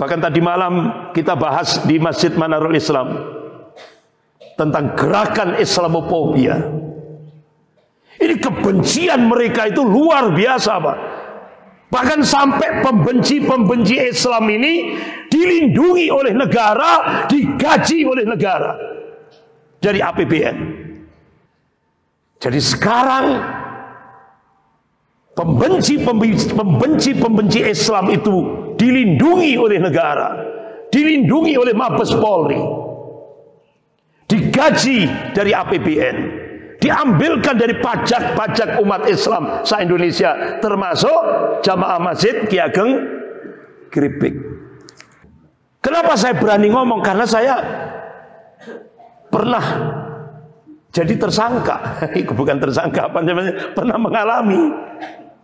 Bahkan tadi malam kita bahas di Masjid Manarul Islam tentang gerakan Islamophobia. Ini kebencian mereka itu luar biasa, Pak. Bahkan sampai pembenci-pembenci Islam ini dilindungi oleh negara, digaji oleh negara dari APBN. Jadi sekarang pembenci Islam itu dilindungi oleh negara, dilindungi oleh Mabes Polri, digaji dari APBN, diambilkan dari pajak-pajak umat Islam se-Indonesia, termasuk jamaah masjid Ki Ageng Kripik. Kenapa saya berani ngomong? Karena saya pernah jadi tersangka. Bukan tersangka, apa namanya? Pernah mengalami.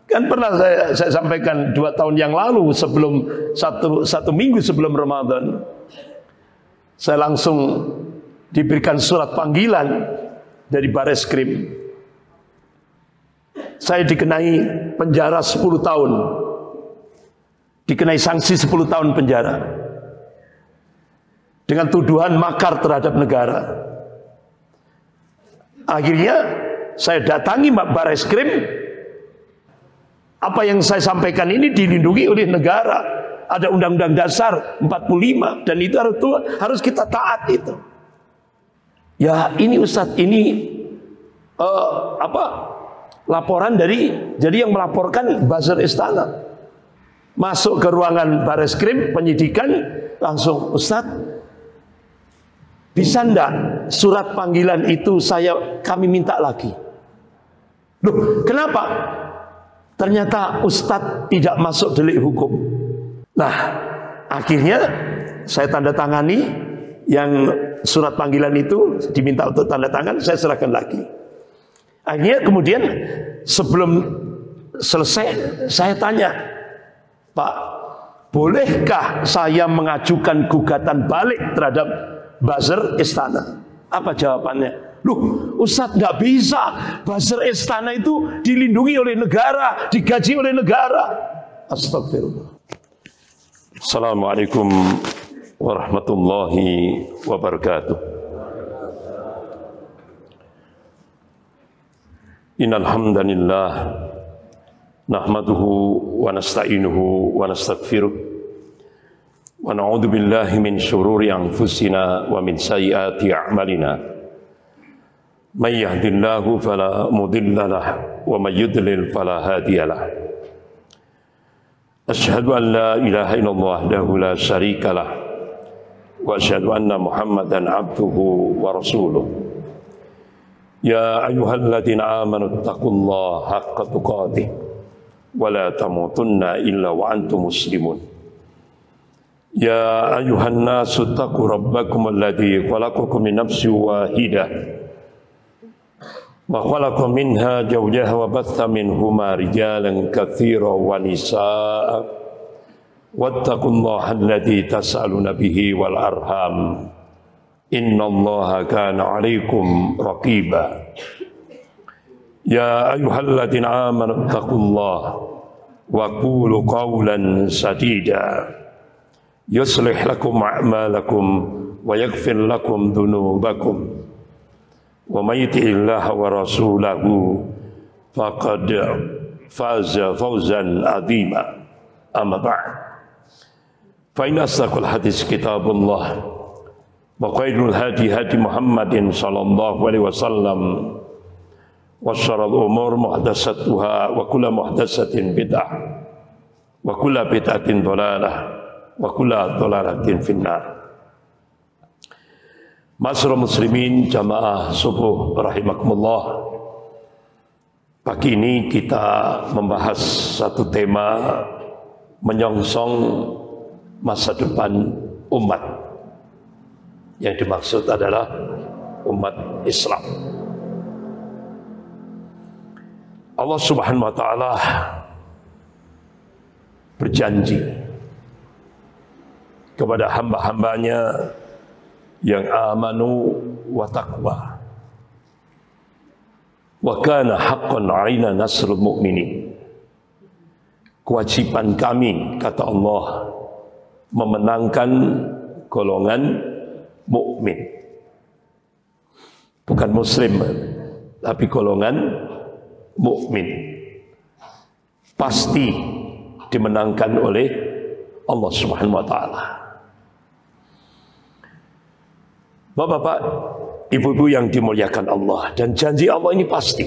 Kan pernah saya sampaikan 2 tahun yang lalu, sebelum satu minggu sebelum Ramadan, saya langsung diberikan surat panggilan dari Bareskrim. Saya dikenai penjara 10 tahun, dikenai sanksi 10 tahun penjara dengan tuduhan makar terhadap negara. Akhirnya saya datangi Bareskrim. Apa yang saya sampaikan ini dilindungi oleh negara. Ada Undang-Undang Dasar 45 dan itu harus kita taat itu. Ya ini Ustadz, ini laporan dari, jadi yang melaporkan buzzer istana. Masuk ke ruangan Bareskrim penyidikan, langsung, Ustadz, bisa ndak surat panggilan itu kami minta lagi. Loh, kenapa? Ternyata Ustadz tidak masuk delik hukum. Nah, akhirnya saya tanda tangani yang surat panggilan itu, diminta untuk tanda tangan, saya serahkan lagi. Akhirnya kemudian sebelum selesai saya tanya, Pak, bolehkah saya mengajukan gugatan balik terhadap buzzer istana? Apa jawabannya? Loh, Ustadz, nggak bisa. Buzzer istana itu dilindungi oleh negara, digaji oleh negara. Astagfirullah. Assalamualaikum warahmatullahi wabarakatuh. Innal hamdalillah nahmaduhu wa nasta'inuhu wa nastaghfiruh wa na'udzu billahi min syururi anfusina wa min sayyiati a'malina. Man yahdihillahu fala mudilla lahu wa may yudlil fala hadiya lahu. Asyhadu an la ilaha illallah wahdahu la syarika lah wa asyhadu anna Muhammadan abduhu wa rasuluh. Ya ayyuhalladzina amanu taqullaha haqqa tuqatih wa la tamutunna illa wa antum muslimun. Ya ayyuhan nasu taqu rabbakum alladzi khalaqakum min nafsin wahidah wa khalaqa minha zawjaha wa batha minhuma rijalan katsiran wa nisaa'a wattaqullaha alladzi tas'aluna bihi wal arham innallaha kana 'alaikum raqiba. Ya ayyuhalladzina amanu taqullaha wa qulu qawlan sadida yuslih lakum a'malakum wa yaghfir lakum dhunubakum wa may yuti'illaha wa rasulahu faqad faza fawzan 'azima. Amma ba'd. Fa inna asdaqal hadits kitabullah wa khairul hadi hadi Muhammadin sallallahu alaihi wasallam wa syarrul umur muhdatsatuha wa kullu muhdatsatin bid'ah wa kullu bid'atin dhalalah wa kullu dhalalatin finnar. Masyarul muslimin jamaah subuh rahimakumullah. Pagi ini kita membahas satu tema menyongsong masa depan umat. Yang dimaksud adalah umat Islam. Allah Subhanahu wa taala berjanji kepada hamba-hambanya yang amanu wa taqwa wa kana haqqan 'alaina nasrul mu'minin. Kewajiban kami, kata Allah, memenangkan golongan mukmin. Bukan muslim, tapi golongan mukmin. Pasti dimenangkan oleh Allah Subhanahu wa taala. Bapak-bapak, ibu-ibu yang dimuliakan Allah, dan janji Allah ini pasti.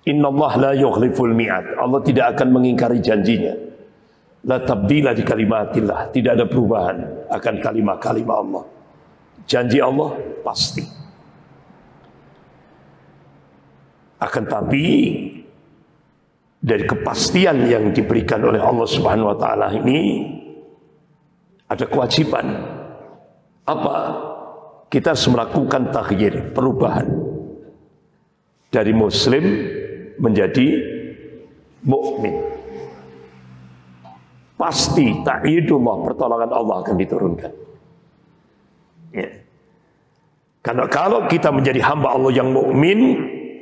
Innallaha la yukhliful mi'ad. Allah tidak akan mengingkari janjinya. La tabdila di kalimatillah, tidak ada perubahan akan kalimat-kalimat Allah. Janji Allah pasti. Akan tapi dari kepastian yang diberikan oleh Allah Subhanahu wa taala ini ada kewajiban. Apa? Kita harus melakukan taghyir, perubahan dari muslim menjadi mukmin. Pasti ta'yidullah, pertolongan Allah akan diturunkan. Ya. Karena kalau kita menjadi hamba Allah yang mukmin,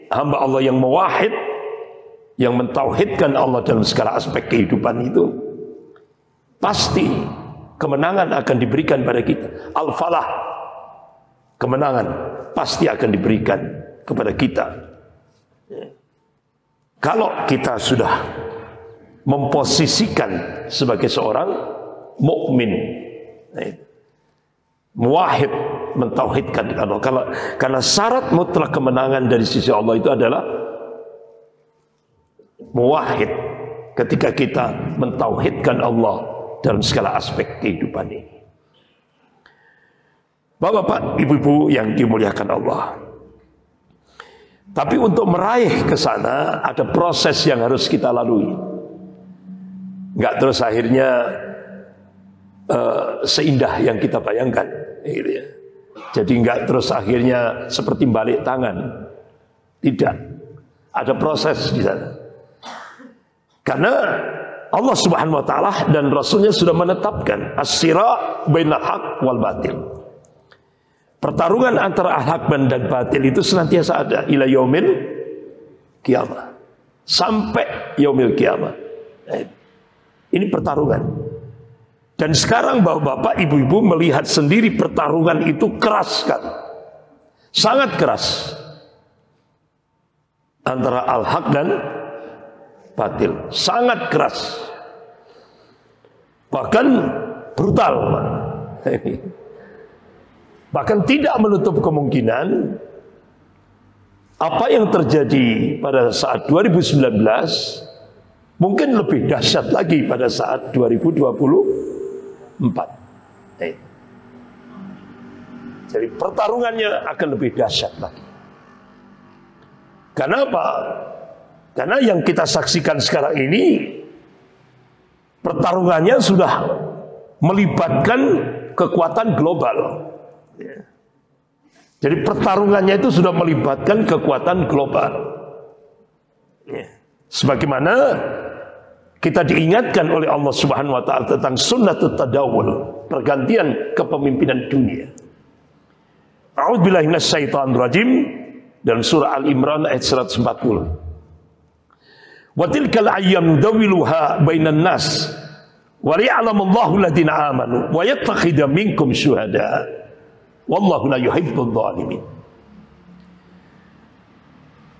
hamba Allah yang muwahhid, yang mentauhidkan Allah dalam segala aspek kehidupan itu, pasti kemenangan akan diberikan pada kita. Al-falah, kemenangan pasti akan diberikan kepada kita. Kalau kita sudah memposisikan sebagai seorang mukmin, muwahhid, mentauhidkan Allah. Karena syarat mutlak kemenangan dari sisi Allah itu adalah muwahhid. Ketika kita mentauhidkan Allah dalam segala aspek kehidupan ini. Bapak-bapak, ibu-ibu yang dimuliakan Allah. Tapi untuk meraih ke sana ada proses yang harus kita lalui. Enggak terus akhirnya seindah yang kita bayangkan, gitu ya. Jadi enggak terus akhirnya seperti balik tangan. Tidak. Ada proses di sana. Karena Allah Subhanahu wa taala dan Rasulnya sudah menetapkan as-sira bainal haq wal batil. Pertarungan antara al-haq dan batil itu senantiasa ada ila yaumil kiamah. Sampai yaumil kiamah. Ini pertarungan. Dan sekarang bapak-bapak, ibu-ibu melihat sendiri pertarungan itu keras kan. Sangat keras. Antara al-haq dan batil. Sangat keras. Bahkan brutal. Bahkan tidak menutup kemungkinan apa yang terjadi pada saat 2019 mungkin lebih dahsyat lagi pada saat 2024. Jadi pertarungannya akan lebih dahsyat lagi. Karena apa? Karena yang kita saksikan sekarang ini pertarungannya sudah melibatkan kekuatan global. Jadi pertarungannya itu sudah melibatkan kekuatan global. Sebagaimana kita diingatkan oleh Allah Subhanahu wa taala tentang sunnatut tadawul, pergantian kepemimpinan dunia. A'udzubillahi minasyaitonir rajim dalam surah Al-Imran ayat 140. Wa tilkal ayyam dawiluha bainan nas wa liya'lamallahu alladziina aamanu wa yattakhidha minkum syuhada. Wallahu la yuhibbul zalimin.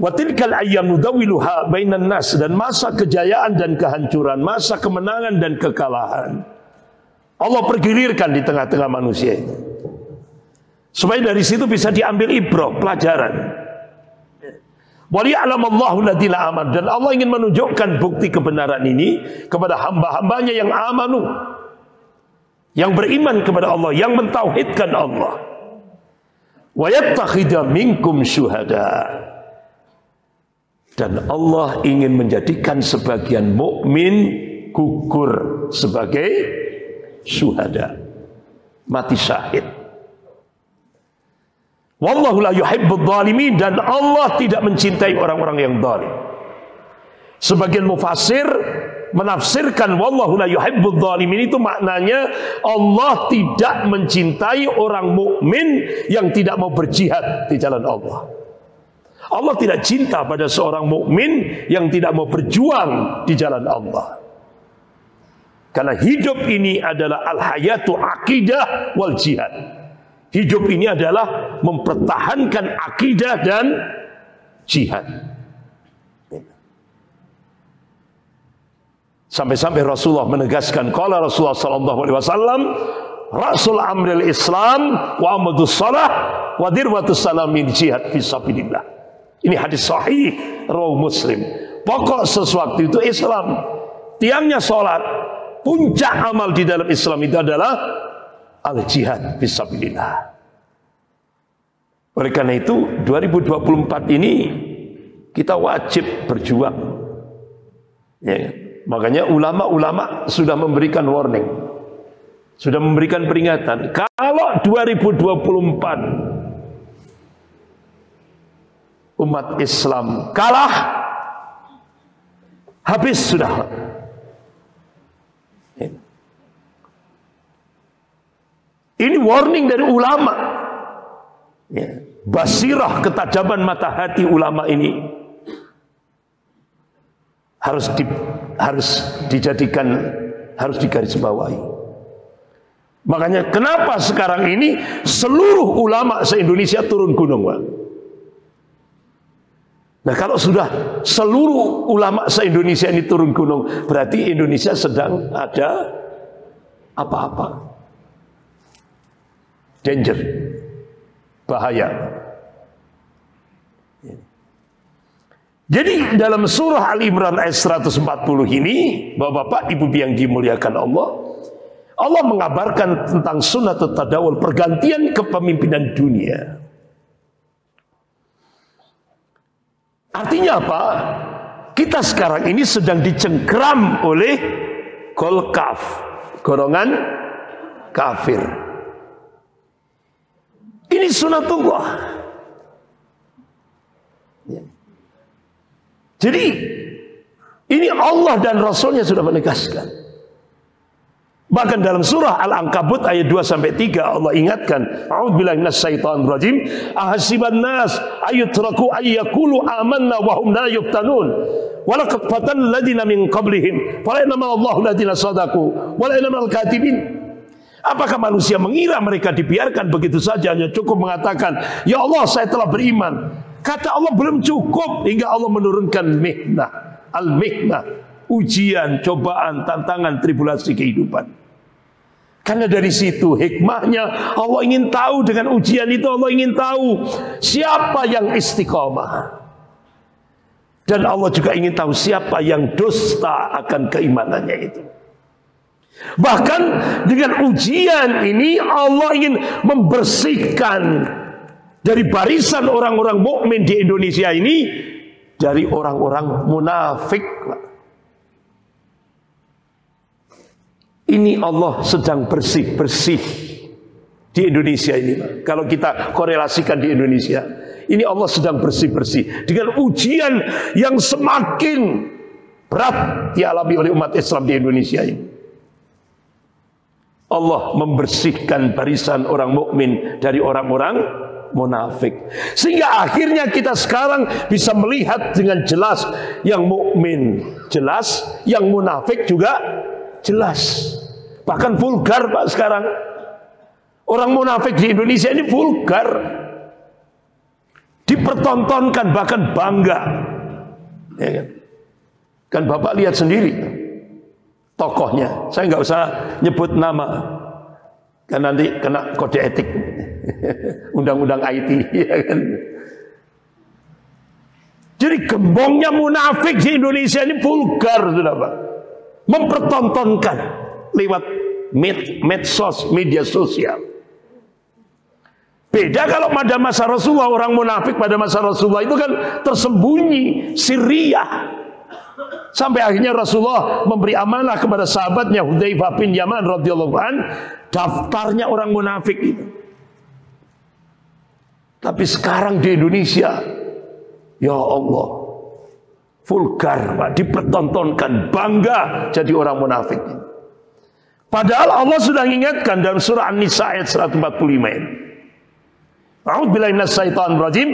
Wa tilkal ayyam nudawiluha bainan nas, dan masa kejayaan dan kehancuran, masa kemenangan dan kekalahan Allah pergilirkan di tengah-tengah manusia itu. Supaya dari situ bisa diambil ibrah, pelajaran. Wa liya'lamallahu alladziina amanu, dan Allah ingin menunjukkan bukti kebenaran ini kepada hamba-hambanya yang amanu, yang beriman kepada Allah, yang mentauhidkan Allah. Wa yattakhidha minkum syuhada, dan Allah ingin menjadikan sebagian mukmin gugur sebagai syuhada, mati syahid. Wallahu la yuhibbul zalimin, dan Allah tidak mencintai orang-orang yang zalim. Sebagian mufassir menafsirkan wallahu la yuhibbul zalimin itu maknanya Allah tidak mencintai orang mukmin yang tidak mau berjihad di jalan Allah. Allah tidak cinta pada seorang mukmin yang tidak mau berjuang di jalan Allah. Karena hidup ini adalah al-hayatu aqidah wal jihad. Hidup ini adalah mempertahankan akidah dan jihad. Sampai-sampai Rasulullah menegaskan, qala Rasulullah sallallahu alaihi wasallam, rasul amril Islam wa amadus salah wa dirwatus salamin jihad fisabilillah. Ini hadis sahih riwayat Muslim. Pokok sesuatu itu Islam, tiangnya salat. Puncak amal di dalam Islam itu adalah al-jihad fisabilillah. Oleh karena itu 2024 ini kita wajib berjuang. Ya, makanya ulama-ulama sudah memberikan warning, sudah memberikan peringatan. Kalau 2024 umat Islam kalah, habis sudah. Ini warning dari ulama. Ya. Basirah, ketajaman mata hati ulama ini harus dijadikan, harus digarisbawahi. Makanya kenapa sekarang ini seluruh ulama se-Indonesia turun gunung, Pak? Nah, kalau sudah seluruh ulama se-Indonesia ini turun gunung, berarti Indonesia sedang ada apa-apa. Danger, bahaya. Jadi dalam surah Al-Imran ayat 140 ini, Bapak-bapak, Ibu yang dimuliakan Allah, Allah mengabarkan tentang sunnatut tadawul, pergantian kepemimpinan dunia. Artinya apa? Kita sekarang ini sedang dicengkram oleh golkaf, golongan kafir. Ini sunatullah. Jadi ini Allah dan Rasulnya sudah menegaskan. Bahkan dalam surah Al-Ankabut ayat 2-3 Allah ingatkan, a'udzubillahi minasyaitonir rajim, ahasiban nas ayutraku ayyaqulu amanna wa hum la yuftanun walaqad fatanal ladina min qablihim falaya'lamanna Allahu alladina sadaqu wa laya'lamanal kadhibin. Apakah manusia mengira mereka dibiarkan begitu saja, hanya cukup mengatakan, ya Allah saya telah beriman? Kata Allah belum cukup, hingga Allah menurunkan mihnah, al-mihnah, ujian, cobaan, tantangan, tribulasi kehidupan. Karena dari situ hikmahnya Allah ingin tahu, dengan ujian itu Allah ingin tahu siapa yang istiqomah. Dan Allah juga ingin tahu siapa yang dusta akan keimanannya itu. Bahkan dengan ujian ini Allah ingin membersihkan dari barisan orang-orang mukmin di Indonesia ini dari orang-orang munafik. Ini Allah sedang bersih-bersih di Indonesia ini. Kalau kita korelasikan di Indonesia, ini Allah sedang bersih-bersih dengan ujian yang semakin berat dialami oleh umat Islam di Indonesia ini. Allah membersihkan barisan orang mukmin dari orang-orang munafik, sehingga akhirnya kita sekarang bisa melihat dengan jelas yang mukmin jelas, yang munafik juga jelas. Bahkan vulgar, Pak, sekarang orang munafik di Indonesia ini vulgar, dipertontonkan, bahkan bangga, ya kan? Kan Bapak lihat sendiri tokohnya, saya nggak usah nyebut nama, kan nanti kena kode etik, undang-undang IT, ya kan? Jadi gembongnya munafik di Indonesia ini vulgar, sudah Pak, mempertontonkan lewat medsos, media sosial. Beda kalau pada masa Rasulullah, orang munafik pada masa Rasulullah itu kan tersembunyi, sirriyah. Sampai akhirnya Rasulullah memberi amanah kepada sahabatnya Hudzaifah bin Yaman radhiyallahu an, daftarnya orang munafik itu. Tapi sekarang di Indonesia, ya Allah, vulgar, Pak, dipertontonkan, bangga jadi orang munafik. Padahal Allah sudah mengingatkan dalam surah An-Nisa ayat 145 ini. A'udzubillahi minasyaitonir rajim.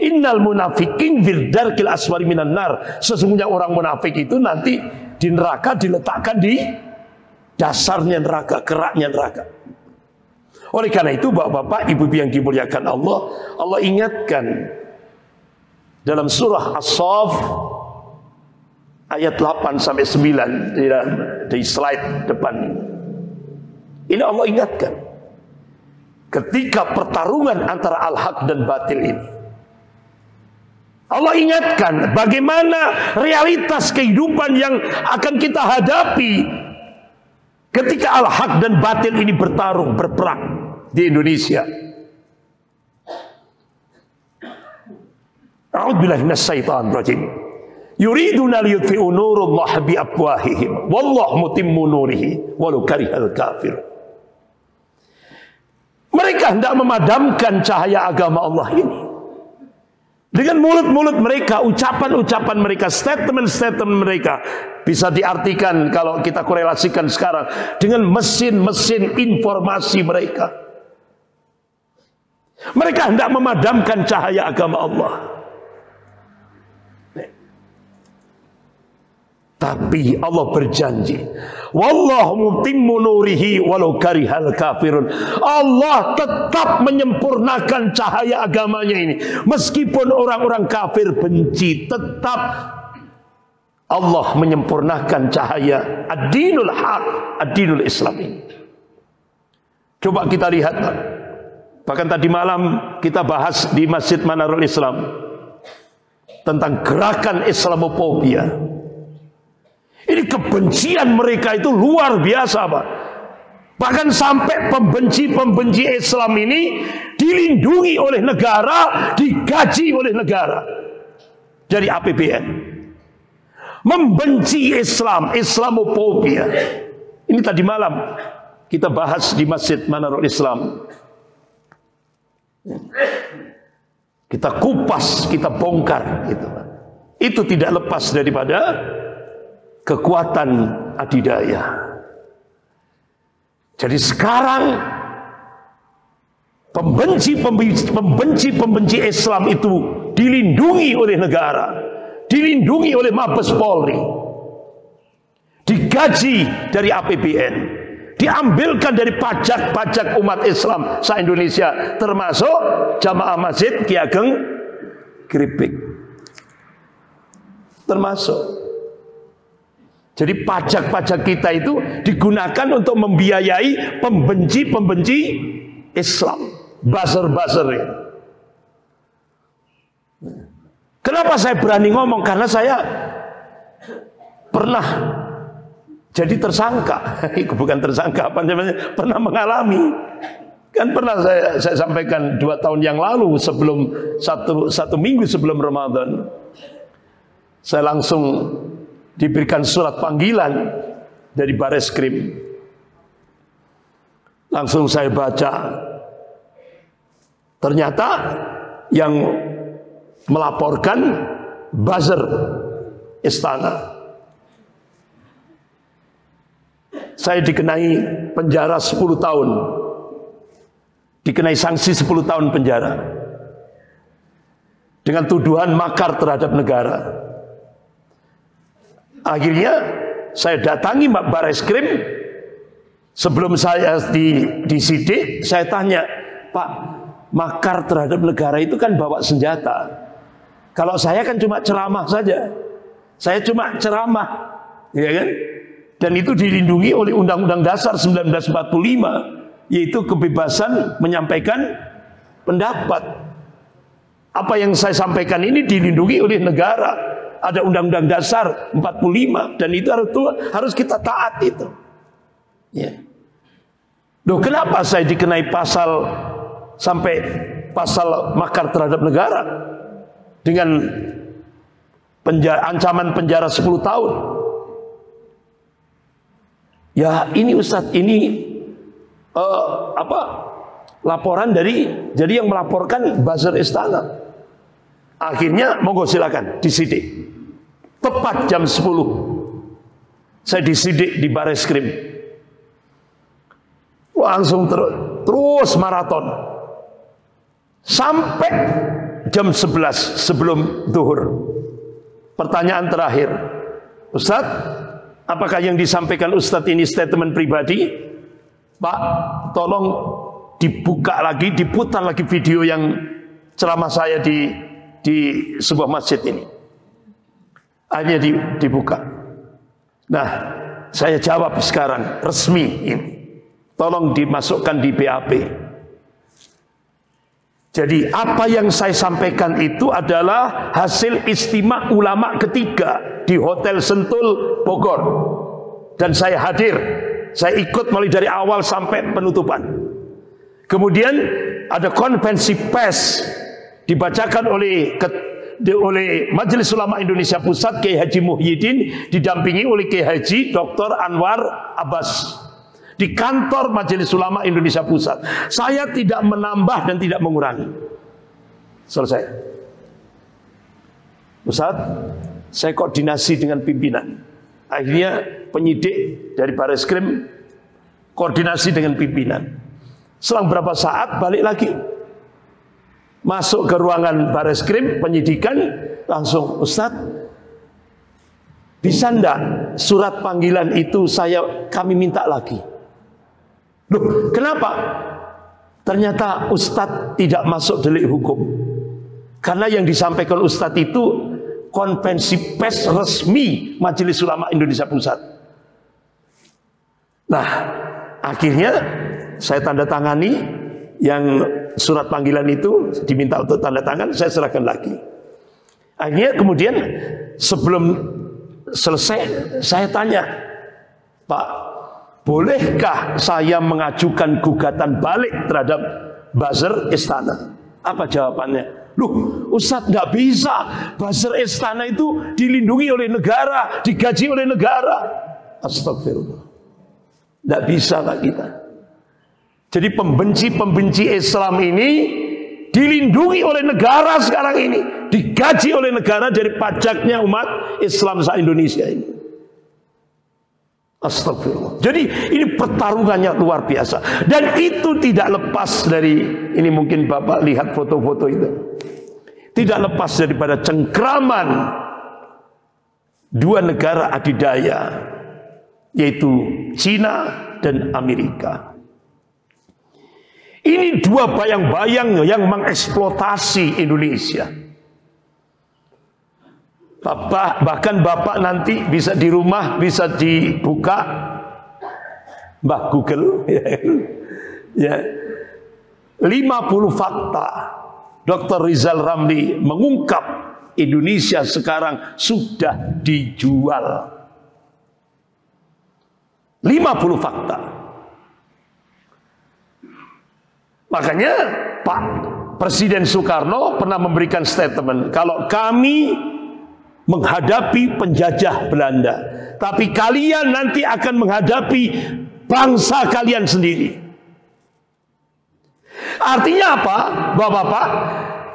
Innal munafiqin fil darkil asfali minan nar. Sesungguhnya orang munafik itu nanti di neraka diletakkan di dasarnya neraka, keraknya neraka. Oleh karena itu bapak-bapak, ibu-ibu yang dimuliakan Allah, Allah ingatkan dalam surah As-Saff ayat 8 sampai 9 di slide depan. Ini Allah ingatkan ketika pertarungan antara al-haq dan batil ini. Allah ingatkan bagaimana realitas kehidupan yang akan kita hadapi ketika al-haq dan batil ini bertarung, berperang di Indonesia. A'udzubillahi minasyaitonir rajim. Yuriduna liyutfi'u nurallahi biafwahihim wallahu mutimmu nurihi walau karihal kafir. Mereka hendak memadamkan cahaya agama Allah ini dengan mulut-mulut mereka, ucapan-ucapan mereka, statement-statement mereka. Bisa diartikan kalau kita korelasikan sekarang dengan mesin-mesin informasi mereka. Mereka hendak memadamkan cahaya agama Allah. Tapi Allah berjanji, wallahu mutimmu nurihi walau karihal kafirun. Allah tetap menyempurnakan cahaya agamanya ini, meskipun orang-orang kafir benci, tetap Allah menyempurnakan cahaya ad-dinul haq, ad-dinul Islam ini. Coba kita lihat, bahkan tadi malam kita bahas di Masjid Manarul Islam tentang gerakan Islamofobia. Ini kebencian mereka itu luar biasa, Pak. Bahkan sampai pembenci-pembenci Islam ini dilindungi oleh negara, digaji oleh negara dari APBN. Membenci Islam, Islamofobia. Ini tadi malam kita bahas di Masjid Manarul Islam. Kita kupas, kita bongkar gitu. Itu tidak lepas daripada kekuatan adidaya. Jadi sekarang pembenci Islam itu dilindungi oleh negara, dilindungi oleh Mabes Polri, digaji dari APBN, diambilkan dari pajak-pajak umat Islam se-Indonesia, termasuk jamaah masjid Ki Ageng Kripik, termasuk. Jadi pajak-pajak kita itu digunakan untuk membiayai pembenci-pembenci Islam, buzzer-buzzer. Kenapa saya berani ngomong? Karena saya pernah jadi tersangka. Bukan tersangka, apa namanya? Pernah mengalami. Kan pernah saya sampaikan 2 tahun yang lalu, sebelum satu minggu sebelum Ramadan, saya langsung diberikan surat panggilan dari Bareskrim. Langsung saya baca. Ternyata yang melaporkan buzzer istana. Saya dikenai penjara 10 tahun. Dikenai sanksi 10 tahun penjara. Dengan tuduhan makar terhadap negara. Akhirnya saya datangi Bareskrim. Sebelum saya disidik, saya tanya, Pak, makar terhadap negara itu kan bawa senjata. Kalau saya kan cuma ceramah saja. Saya cuma ceramah, ya kan? Dan itu dilindungi oleh Undang-Undang Dasar 1945, yaitu kebebasan menyampaikan pendapat. Apa yang saya sampaikan ini dilindungi oleh negara. Ada Undang-Undang Dasar 45 dan itu harus kita taat itu. Ya. Loh, kenapa saya dikenai pasal sampai pasal makar terhadap negara dengan ancaman penjara 10 tahun? Ya ini Ustadz, ini laporan jadi yang melaporkan buzzer istana. Akhirnya monggo silakan disidik. Tepat jam 10 saya disidik di Bareskrim. Langsung terus maraton sampai jam 11 sebelum zuhur. Pertanyaan terakhir, Ustadz, Apakah yang disampaikan Ustadz ini statement pribadi? Pak, tolong dibuka lagi, diputar lagi video yang ceramah saya di sebuah masjid ini. Akhirnya dibuka. Nah, saya jawab sekarang resmi ini. Tolong dimasukkan di BAP. Jadi apa yang saya sampaikan itu adalah hasil istimewa ulama ketiga di Hotel Sentul Bogor. Dan saya hadir, saya ikut mulai dari awal sampai penutupan. Kemudian ada konvensi pers dibacakan oleh Majelis Ulama Indonesia Pusat Kiai Haji Muhyiddin didampingi oleh Kiai Haji Dr. Anwar Abbas di kantor Majelis Ulama Indonesia Pusat. Saya tidak menambah dan tidak mengurangi. Selesai. Ustaz, saya koordinasi dengan pimpinan. Akhirnya penyidik dari Bareskrim koordinasi dengan pimpinan. Selang berapa saat balik lagi. Masuk ke ruangan Bareskrim penyidikan, langsung, Ustaz, bisa enggak surat panggilan itu kami minta lagi? Loh, kenapa? Ternyata Ustadz tidak masuk delik hukum. Karena yang disampaikan Ustadz itu konvensi pers resmi Majelis Ulama Indonesia Pusat. Nah, akhirnya saya tanda tangani yang surat panggilan itu, diminta untuk tanda tangan, saya serahkan lagi. Akhirnya kemudian sebelum selesai saya tanya, Pak, bolehkah saya mengajukan gugatan balik terhadap buzzer istana? Apa jawabannya? Loh, Ustadz nggak bisa. Buzzer istana itu dilindungi oleh negara, digaji oleh negara. Astagfirullah. Nggak bisa Pak kita. Jadi pembenci Islam ini dilindungi oleh negara sekarang ini, digaji oleh negara dari pajaknya umat Islam se-Indonesia ini. Astagfirullah. Jadi ini pertarungannya luar biasa. Dan itu tidak lepas dari, ini mungkin Bapak lihat foto-foto itu, tidak lepas daripada cengkraman dua negara adidaya, yaitu Cina dan Amerika. Ini dua bayang-bayang yang mengeksploitasi Indonesia. Bahkan Bapak nanti bisa di rumah, bisa dibuka Mbah Google ya, 50 fakta Dr. Rizal Ramli mengungkap Indonesia sekarang sudah dijual. 50 fakta. Makanya Pak Presiden Soekarno pernah memberikan statement, kalau kami menghadapi penjajah Belanda, tapi kalian nanti akan menghadapi bangsa kalian sendiri. Artinya apa, Bapak-bapak?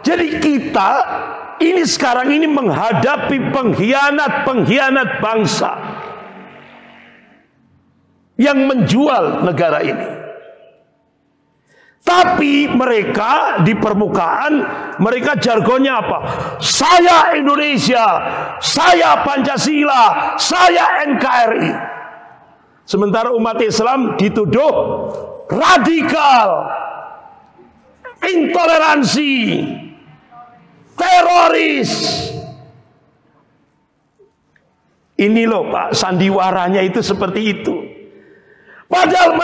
Jadi kita ini sekarang ini menghadapi pengkhianat bangsa yang menjual negara ini. Tapi mereka di permukaan, mereka jargonnya apa? Saya Indonesia, saya Pancasila, saya NKRI. Sementara umat Islam dituduh radikal, intoleransi, teroris. Ini loh Pak, sandiwaranya itu seperti itu. Padahal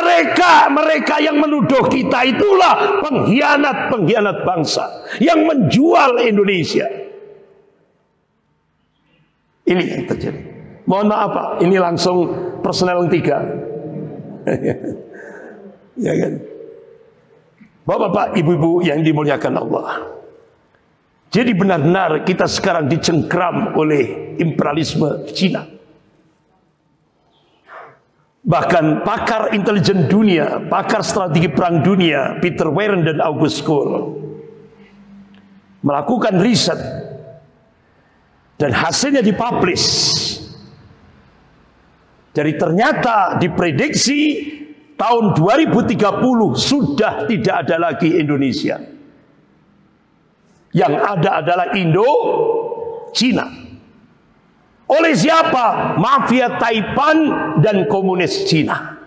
mereka yang menuduh kita itulah pengkhianat bangsa yang menjual Indonesia. Ini yang terjadi. Mohon maaf Pak, ini langsung personel 3. Ya kan? Bapak-bapak, ibu-ibu yang dimuliakan Allah. Jadi benar-benar kita sekarang dicengkram oleh imperialisme Cina. Bahkan pakar intelijen dunia, pakar strategi perang dunia, Peter Warren dan August Cole melakukan riset dan hasilnya dipublish. Jadi ternyata diprediksi tahun 2030 sudah tidak ada lagi Indonesia. Yang ada adalah Indo-Cina. Oleh siapa? Mafia Taipan dan komunis Cina.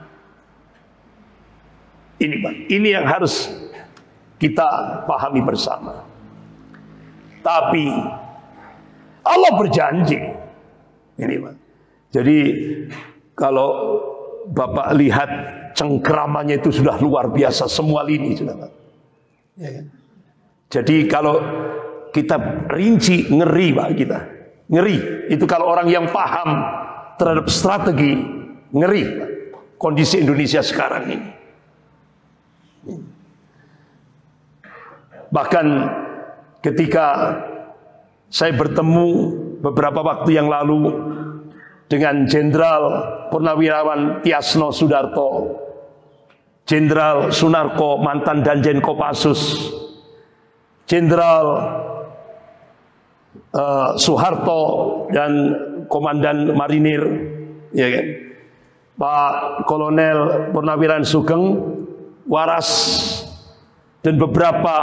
Ini Pak, ini yang harus kita pahami bersama. Tapi Allah berjanji. Ini Pak. Jadi kalau Bapak lihat cengkeramannya itu sudah luar biasa, semua lini sudah Pak. Ya kan? Jadi kalau kita rinci, ngeri Pak kita. Ngeri. Itu kalau orang yang paham terhadap strategi, ngeri Pak. Kondisi Indonesia sekarang ini. Bahkan ketika saya bertemu beberapa waktu yang lalu dengan Jenderal Purnawirawan Tiasno Sudarto, Jenderal Sunarko mantan Danjen Kopassus, Jenderal Soeharto dan Komandan Marinir, ya kan? Pak Kolonel Purnawirawan Sugeng Waras dan beberapa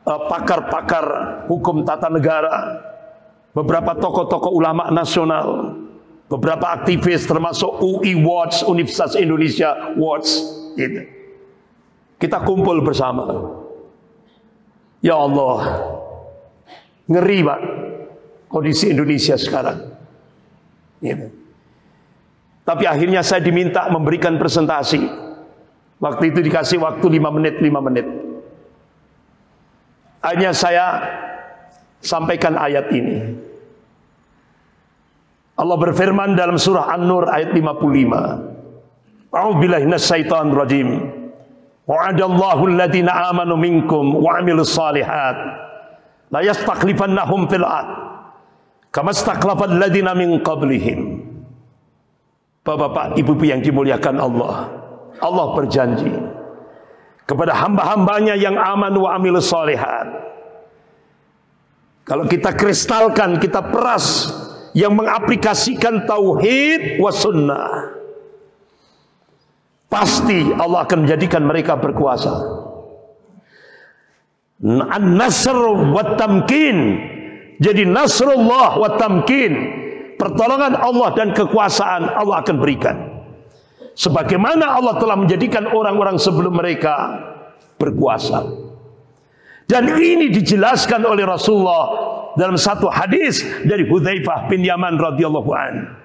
pakar-pakar hukum tata negara, beberapa tokoh-tokoh ulama nasional, beberapa aktivis termasuk UI Watch, Universitas Indonesia Watch, gitu. Kita kumpul bersama. Ya Allah, ngeri Pak kondisi Indonesia sekarang. Gitu. Tapi akhirnya saya diminta memberikan presentasi. Waktu itu dikasih waktu 5 menit. Hanya saya sampaikan ayat ini. Allah berfirman dalam surah An-Nur ayat 55. A'udzubillahi minasyaitonir rajim. Wa'adallahu alladziina aamanu minkum wa 'amilus shalihat la yastakhlifannahum fil ardh kama istakhlafal ladziina min qablihim. Bapak-bapak, ibu-ibu yang dimuliakan Allah, Allah berjanji kepada hamba-hambanya yang aman wa amilus shalihat. Kalau kita kristalkan, kita peras, yang mengaplikasikan tauhid wa sunnah, pasti Allah akan menjadikan mereka berkuasa. An-nasr wa tamkin. Jadi nasrullah wa tamkin, pertolongan Allah dan kekuasaan Allah akan berikan. Sebagaimana Allah telah menjadikan orang-orang sebelum mereka berkuasa. Dan ini dijelaskan oleh Rasulullah dalam satu hadis dari Hudzaifah bin Yaman radhiyallahu an.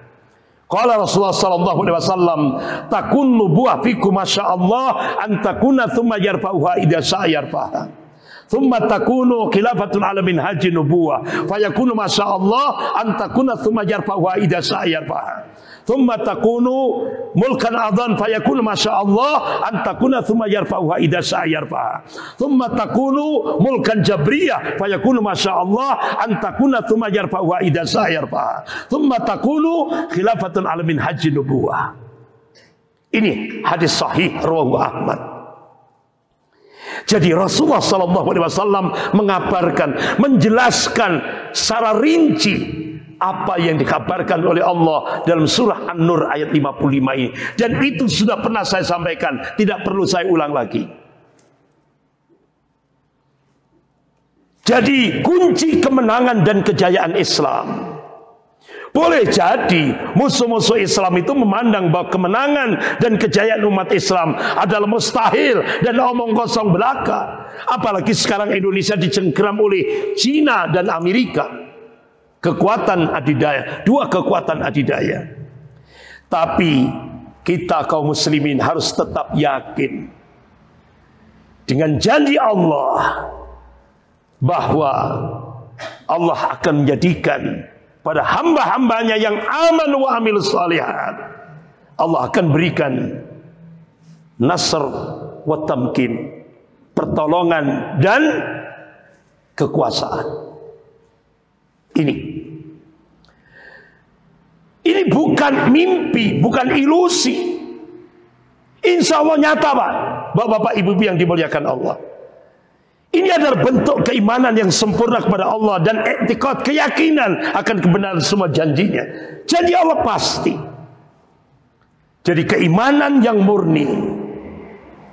Qala Rasulullah sallallahu alaihi wasallam, takun nubuwah fikum masyaallah an takuna thumma yarfa'uha idza sa'a yarfa'ha. Thumma takunu khilafatul alamin haji nubuwah fayakunu masyaallah an takuna thumma yarfa'uha idza sa'a yarfa'ha. Thumma takunu mulkan adhan fayakunu masyaallah an takuna thumma yarfa'uha idza sa'a yarfa'ha. Thumma takunu mulkan jabriyah fayakunu masyaallah an takuna thumma yarfa'uha idza sa'a yarfa'ha. Thumma takunu khilafatul alamin haji nubuwah. Ini hadis sahih rawahu Ahmad. Jadi Rasulullah SAW mengabarkan, menjelaskan secara rinci apa yang dikabarkan oleh Allah dalam surah An-Nur ayat 55 ini. Dan itu sudah pernah saya sampaikan, tidak perlu saya ulang lagi. Jadi kunci kemenangan dan kejayaan Islam. Boleh jadi musuh-musuh Islam itu memandang bahwa kemenangan dan kejayaan umat Islam adalah mustahil dan omong kosong belaka. Apalagi sekarang Indonesia dicengkeram oleh Cina dan Amerika. Kekuatan adidaya, dua kekuatan adidaya. Tapi kita kaum muslimin harus tetap yakin dengan janji Allah bahwa Allah akan menjadikan pada hamba-hambanya yang aman wa amilus shalihat, Allah akan berikan nasr wa tamkin, pertolongan dan kekuasaan. Ini bukan mimpi, bukan ilusi. Insya Allah nyata Pak, bapak-bapak ibu-ibu yang dimuliakan Allah. Ini adalah bentuk keimanan yang sempurna kepada Allah dan i'tiqad, keyakinan akan kebenaran semua janjinya. Janji Allah pasti. Jadi keimanan yang murni,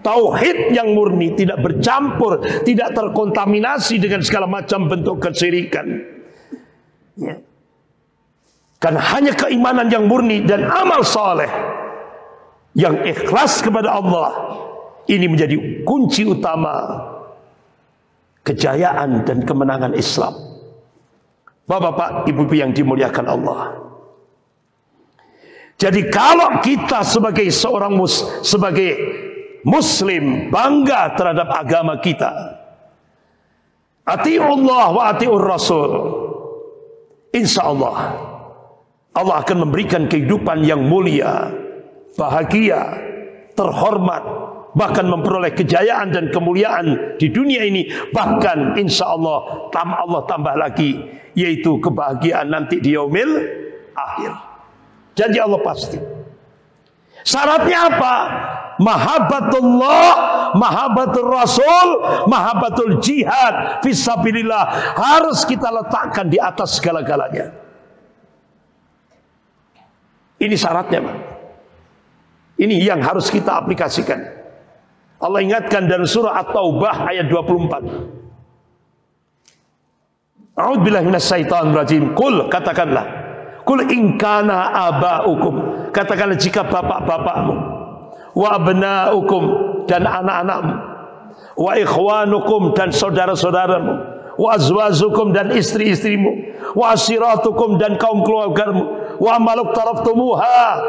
tauhid yang murni, tidak bercampur, tidak terkontaminasi dengan segala macam bentuk kesyirikan. Ya. Karena hanya keimanan yang murni dan amal soleh yang ikhlas kepada Allah, ini menjadi kunci utama kejayaan dan kemenangan Islam. Bapak-bapak, ibu-ibu yang dimuliakan Allah. Jadi kalau kita sebagai seorang sebagai muslim bangga terhadap agama kita, ati'ullah wa ati'ur rasul, insya Allah Allah akan memberikan kehidupan yang mulia, bahagia, terhormat, bahkan memperoleh kejayaan dan kemuliaan di dunia ini. Bahkan insya Allah Allah tambah lagi, yaitu kebahagiaan nanti di yaumil akhir. Janji Allah pasti. Syaratnya apa? Mahabbatullah, mahabbatul rasul, mahabbatul jihad fisabilillah harus kita letakkan di atas segala-galanya. Ini syaratnya, Pak. Ini yang harus kita aplikasikan. Allah ingatkan dalam surah At-Taubah ayat 24. A'udzubillahi minasyaitonir rajim. Qul, katakanlah, qul in kana aba'ukum, katakanlah jika bapak-bapakmu, wa abna'ukum dan anak-anakmu, wa ikhwanukum dan saudara-saudaramu, wa azwajukum dan istri-istrimu, wa asiratukum dan kaum keluargamu, wa amaluk taraftumuha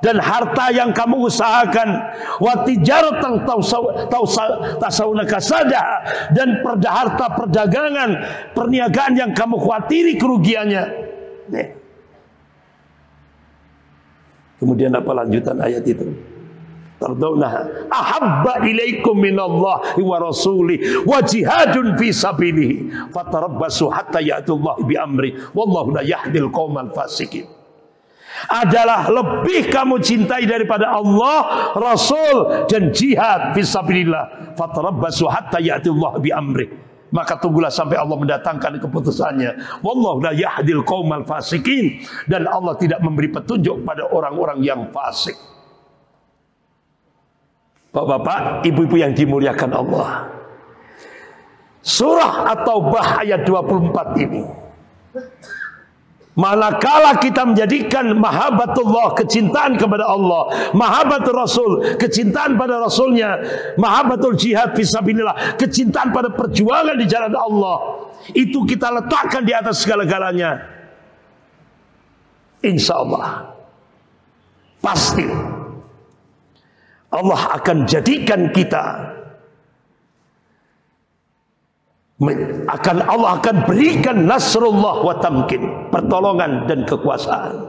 dan harta yang kamu usahakan, wa tijaratan tasawuna kasada dan harta perdagangan, perniagaan yang kamu khawatiri kerugiannya. Kemudian apa lanjutan ayat itu? Tardawna ahabba ilaikum minallahi wa rasulih wa jihadun fi sabilihi fatarabbasu hatta ya'tullahi bi amri wallahu la yahdil qaumal fasikin. Adalah lebih kamu cintai daripada Allah, Rasul dan jihad fisabilillah. Fatarabbasu hatta ya'tillahi bi amri. Maka tunggulah sampai Allah mendatangkan keputusannya. Wallahu la yahdil qaumal fasikin. Dan Allah tidak memberi petunjuk pada orang-orang yang fasik. Bapak-bapak, ibu-ibu yang dimuliakan Allah, surah At-Taubah ayat 24 ini, manakala kita menjadikan mahabbatullah, kecintaan kepada Allah, mahabbatul rasul, kecintaan pada rasulnya, mahabbatul jihad fisabilillah, kecintaan pada perjuangan di jalan Allah, itu kita letakkan di atas segala-galanya, insya Allah pasti Allah akan jadikan kita, Allah akan berikan nasrullah wa tamkin, pertolongan dan kekuasaan,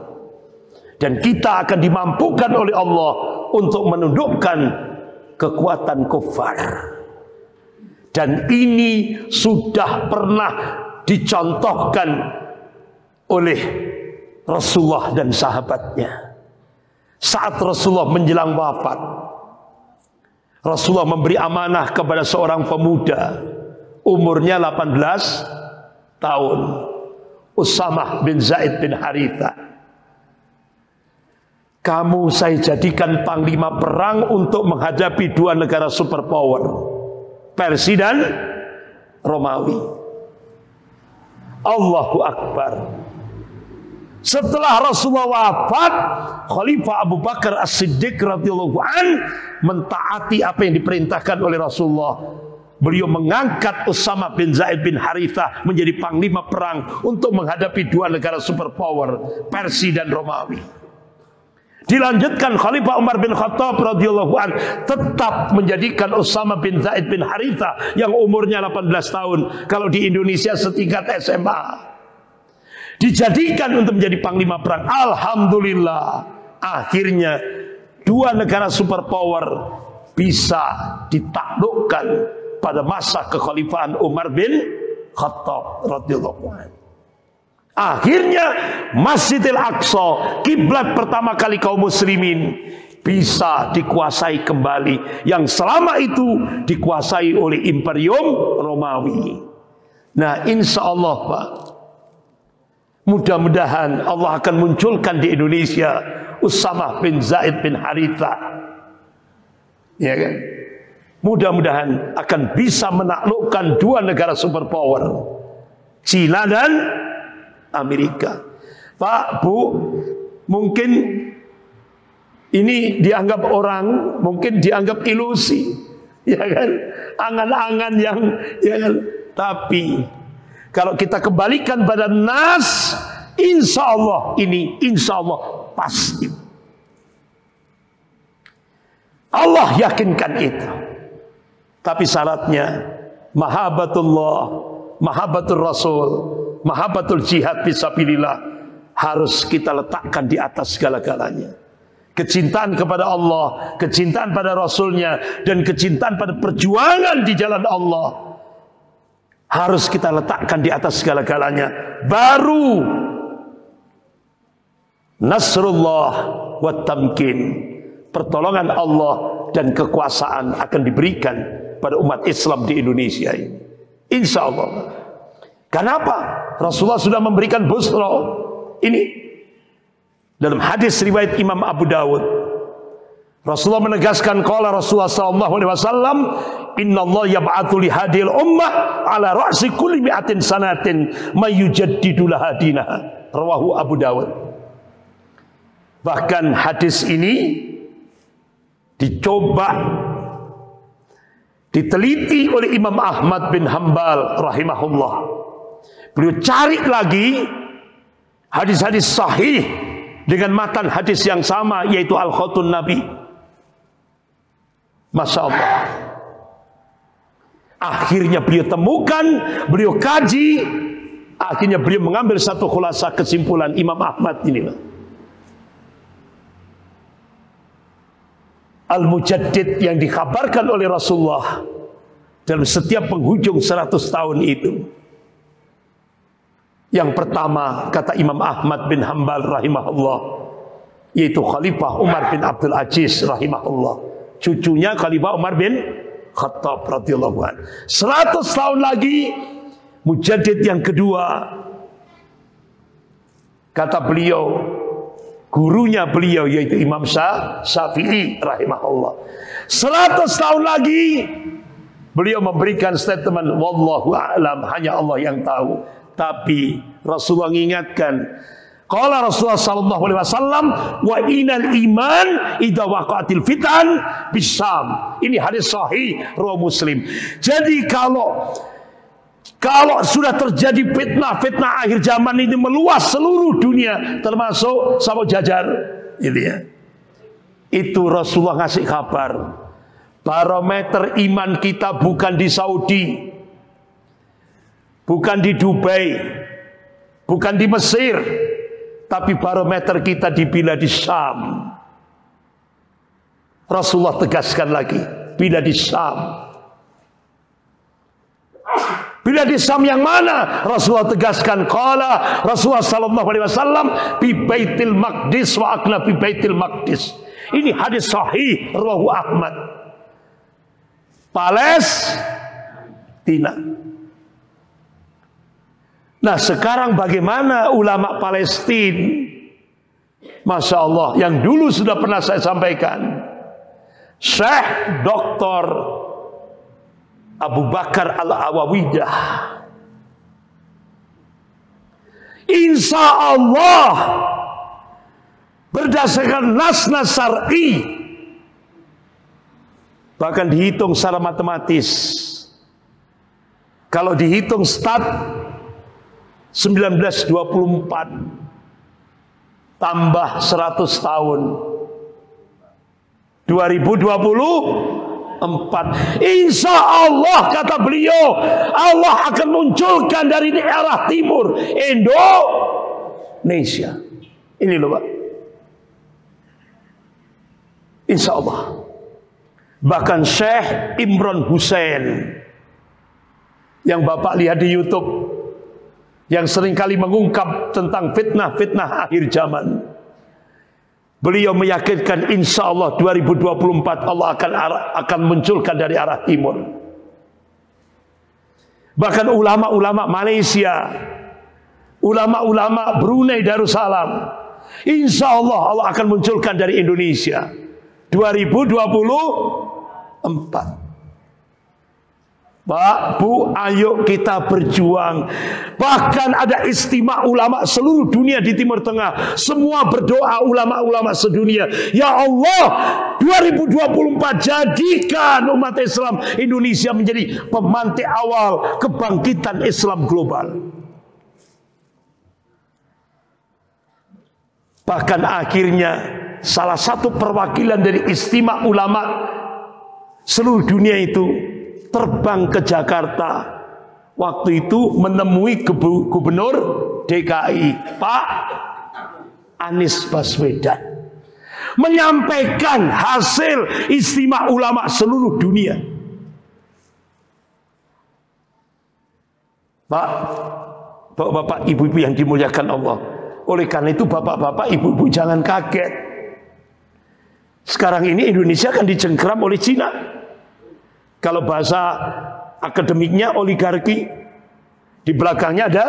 dan kita akan dimampukan oleh Allah untuk menundukkan kekuatan kufar. Dan ini sudah pernah dicontohkan oleh Rasulullah dan sahabatnya. Saat Rasulullah menjelang wafat, Rasulullah memberi amanah kepada seorang pemuda, umurnya 18 tahun, Usamah bin Zaid bin Haritha. Kamu saya jadikan panglima perang untuk menghadapi dua negara superpower, Persia dan Romawi. Allahu Akbar. Setelah Rasulullah wafat, Khalifah Abu Bakar As-Siddiq radhiyallahu an mentaati apa yang diperintahkan oleh Rasulullah. Beliau mengangkat Usamah bin Zaid bin Harithah menjadi panglima perang untuk menghadapi dua negara superpower, Persia dan Romawi. Dilanjutkan Khalifah Umar bin Khattab radhiyallahu an tetap menjadikan Usamah bin Zaid bin Harithah yang umurnya 18 tahun, kalau di Indonesia setingkat SMA, dijadikan untuk menjadi panglima perang. Alhamdulillah, akhirnya dua negara superpower bisa ditaklukkan pada masa kekhalifahan Umar bin Khattab radhiyallahu anhu. Akhirnya Masjidil Aqsa, kiblat pertama kali kaum muslimin, bisa dikuasai kembali, yang selama itu dikuasai oleh Imperium Romawi. Nah, insya Allah Pak, mudah-mudahan Allah akan munculkan di Indonesia Usamah bin Zaid bin Haritha, ya kan? Mudah-mudahan akan bisa menaklukkan dua negara superpower, Cina dan Amerika. Pak, Bu, mungkin ini dianggap orang, mungkin dianggap ilusi, ya kan? Angan-angan yang tapi kalau kita kembalikan pada nas, insya Allah ini, insya Allah pasti. Allah yakinkan itu. Tapi syaratnya mahabbatullah, mahabbatul Rasul, mahabbatul jihad fisabilillah harus kita letakkan di atas segala-galanya. Kecintaan kepada Allah, kecintaan pada Rasulnya, dan kecintaan pada perjuangan di jalan Allah harus kita letakkan di atas segala-galanya. Baru nasrullah wa tamkin, pertolongan Allah dan kekuasaan akan diberikan pada umat Islam di Indonesia ini, insya Allah. Kenapa? Rasulullah sudah memberikan busra ini. Dalam hadis riwayat Imam Abu Dawud, Rasulullah menegaskan, qala Rasulullah sallallahu alaihi wasallam, innallaha yab'atsu li hadhil ummah ala ra'si kulli mi'atin sanatin may yujaddidu laha dinaha. Rawahu Abu Dawud. Bahkan hadis ini dicoba diteliti oleh Imam Ahmad bin Hanbal rahimahullah. Beliau cari lagi hadis-hadis sahih dengan matan hadis yang sama, yaitu Al-Khatun Nabi. Masya Allah. Akhirnya beliau temukan, beliau kaji, akhirnya beliau mengambil satu khulasa kesimpulan Imam Ahmad ini. Al-Mujaddid yang dikabarkan oleh Rasulullah dalam setiap penghujung 100 tahun itu. Yang pertama, kata Imam Ahmad bin Hanbal rahimahullah, yaitu Khalifah Umar bin Abdul Aziz rahimahullah, cucunya Khalifah Umar bin Khattab radhiyallahu anhu. 100 tahun lagi, Mujaddid yang kedua, kata beliau, gurunya beliau yaitu Imam Syafi'i rahimahullah. 100 tahun lagi beliau memberikan statement, wallahu a'lam, hanya Allah yang tahu. Tapi Rasulullah mengingatkan, qala Rasulullah sallallahu alaihi wasallam, wa inal iman idza waqa'atil fitan bisam. Ini hadis sahih riwayat Muslim. Jadi kalau sudah terjadi fitnah akhir zaman ini meluas seluruh dunia, termasuk Samud Jajar, gitu ya. Itu Rasulullah ngasih kabar. Barometer iman kita bukan di Saudi, bukan di Dubai, bukan di Mesir, tapi barometer kita di bilad Syam. Rasulullah tegaskan lagi, bilad Syam. Bila di Syam yang mana? Rasulullah tegaskan, qala Rasulullah sallallahu alaihi wasallam bi Baitil Maqdis wa aqla bi Baitil Maqdis. Ini hadis sahih rawahu Ahmad. Palestina. Nah, sekarang bagaimana ulama Palestina? Masya Allah, yang dulu sudah pernah saya sampaikan, Syekh Dr. Abu Bakar Al-Awawidah, insya Allah berdasarkan nas-nas syar'i, bahkan dihitung secara matematis, kalau dihitung stat 1924 tambah 100 tahun 2024, insya Allah kata beliau, Allah akan munculkan dari daerah timur Indonesia. Ini loh Pak, insya Allah. Bahkan Syekh Imran Hussein yang Bapak lihat di YouTube, yang seringkali mengungkap tentang fitnah-fitnah akhir zaman, beliau meyakinkan insya Allah 2024 Allah akan munculkan dari arah timur. Bahkan ulama-ulama Malaysia, ulama-ulama Brunei Darussalam, insya Allah akan munculkan dari Indonesia 2024. Pak, Bu, ayo kita berjuang. Bahkan ada istimewa ulama seluruh dunia di Timur Tengah. Semua berdoa, ulama-ulama sedunia. Ya Allah, 2024 jadikan umat Islam Indonesia menjadi pemantik awal kebangkitan Islam global. Bahkan akhirnya salah satu perwakilan dari istimewa ulama seluruh dunia itu terbang ke Jakarta. Waktu itu menemui Gubernur DKI, Pak Anies Baswedan, menyampaikan hasil istimewa ulama seluruh dunia. Pak, bapak-bapak, ibu-ibu yang dimuliakan Allah, oleh karena itu bapak-bapak, ibu-ibu jangan kaget. Sekarang ini Indonesia akan dicengkeram oleh Cina. Kalau bahasa akademiknya oligarki, di belakangnya ada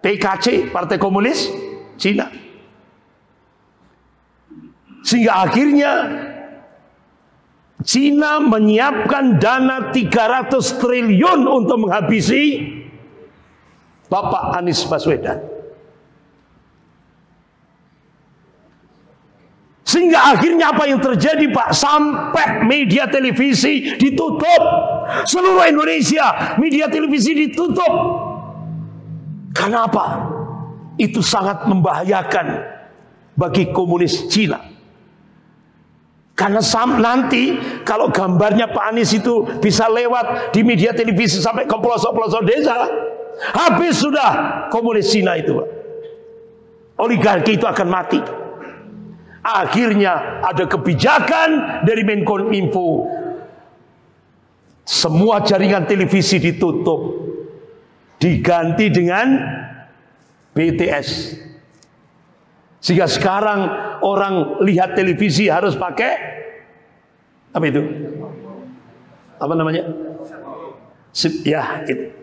PKC, Partai Komunis Cina. Sehingga akhirnya Cina menyiapkan dana 300 triliun untuk menghabisi Bapak Anies Baswedan. Sehingga akhirnya apa yang terjadi, Pak? Sampai media televisi ditutup. Seluruh Indonesia media televisi ditutup. Karena apa? Itu sangat membahayakan bagi komunis Cina. Karena nanti kalau gambarnya Pak Anies itu bisa lewat di media televisi sampai ke pelosok-pelosok desa, habis sudah komunis Cina itu, Pak. Oligarki itu akan mati. Akhirnya ada kebijakan dari Menkominfo, semua jaringan televisi ditutup, diganti dengan BTS. Sehingga sekarang orang lihat televisi harus pakai apa itu? Apa namanya? Ya, itu.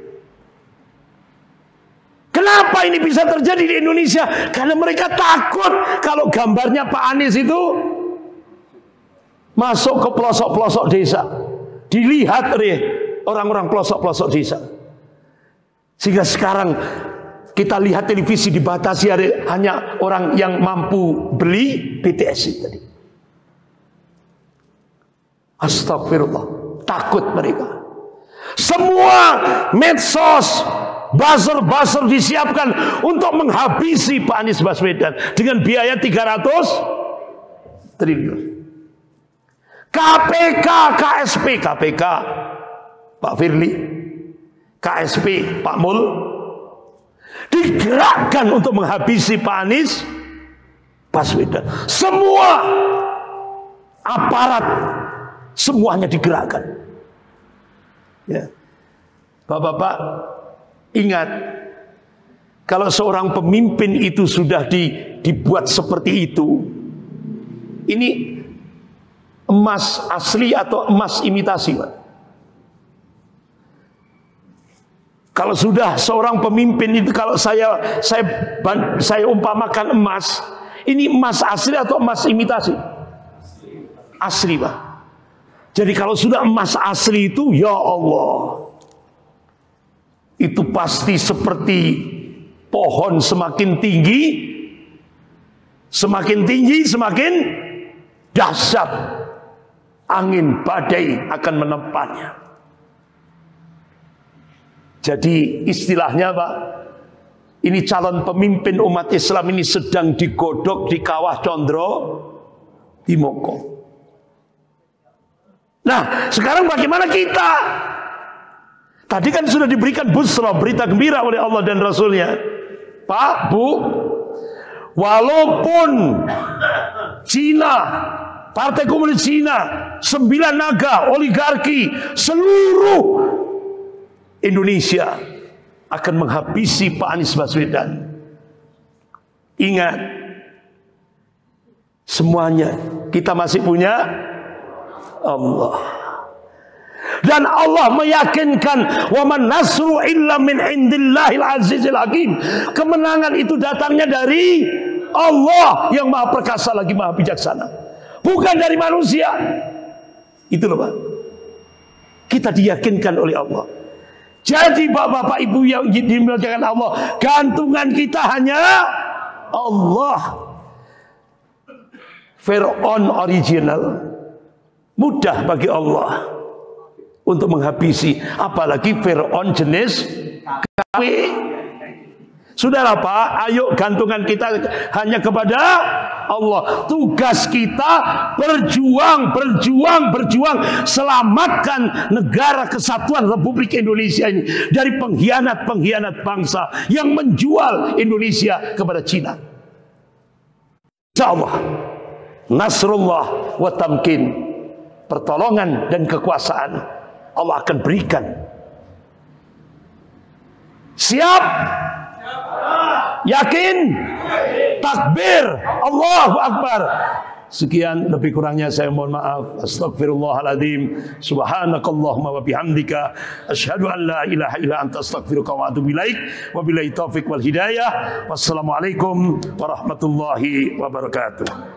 Kenapa ini bisa terjadi di Indonesia? Karena mereka takut kalau gambarnya Pak Anies itu masuk ke pelosok-pelosok desa, dilihat oleh orang-orang pelosok-pelosok desa. Sehingga sekarang kita lihat televisi dibatasi hanya orang yang mampu beli BTS itu tadi. Astagfirullah, takut mereka. Semua medsos, buzzer disiapkan untuk menghabisi Pak Anies Baswedan dengan biaya 300 triliun. KPK, KPK Pak Firly, KSP Pak Mul digerakkan untuk menghabisi Pak Anies Baswedan. Semua aparat semuanya digerakkan. Ya. Bapak-bapak, ingat, kalau seorang pemimpin itu sudah dibuat seperti itu, ini emas asli atau emas imitasi, Pak? Kalau sudah seorang pemimpin itu, kalau saya umpamakan emas, ini emas asli atau emas imitasi? Asli, Pak. Jadi kalau sudah emas asli itu, ya Allah, itu pasti seperti pohon semakin tinggi semakin dahsyat, angin badai akan menempatnya. Jadi istilahnya, Pak, ini calon pemimpin umat Islam ini sedang digodok di kawah Condro Timoko. Nah, sekarang bagaimana kita? Tadi kan sudah diberikan busra, berita gembira oleh Allah dan Rasulnya. Pak, Bu, walaupun Cina, Partai Komunis Cina, 9 naga, oligarki, seluruh Indonesia akan menghabisi Pak Anies Baswedan. Ingat, semuanya kita masih punya Allah. Dan Allah meyakinkan, wa man nasru illa min indillahil azizil hakim. Kemenangan itu datangnya dari Allah yang maha perkasa lagi maha bijaksana, bukan dari manusia. Itu loh, Pak. kita diyakinkan oleh Allah. Jadi bapak-bapak ibu yang dimuliakan Allah, gantungan kita hanya Allah. Fir'aun original mudah bagi Allah untuk menghabisi, apalagi Fir'aun jenis KW. Saudara Pak, ayo gantungan kita hanya kepada Allah. Tugas kita berjuang, selamatkan negara kesatuan Republik Indonesia ini dari pengkhianat-pengkhianat bangsa yang menjual Indonesia kepada Cina. Insyaallah, nasrullah wa tamkin, pertolongan dan kekuasaan Allah akan berikan. Siap? Yakin? Takbir, Allahu Akbar. Sekian, lebih kurangnya saya mohon maaf. Astagfirullahaladzim. Subhanakallahumma wa bihamdika, asyhadu an la ilaha illa anta, astaghfiruka wa atubu ilaik. Wabillahi taufiq wal hidayah. Wassalamualaikum warahmatullahi wabarakatuh.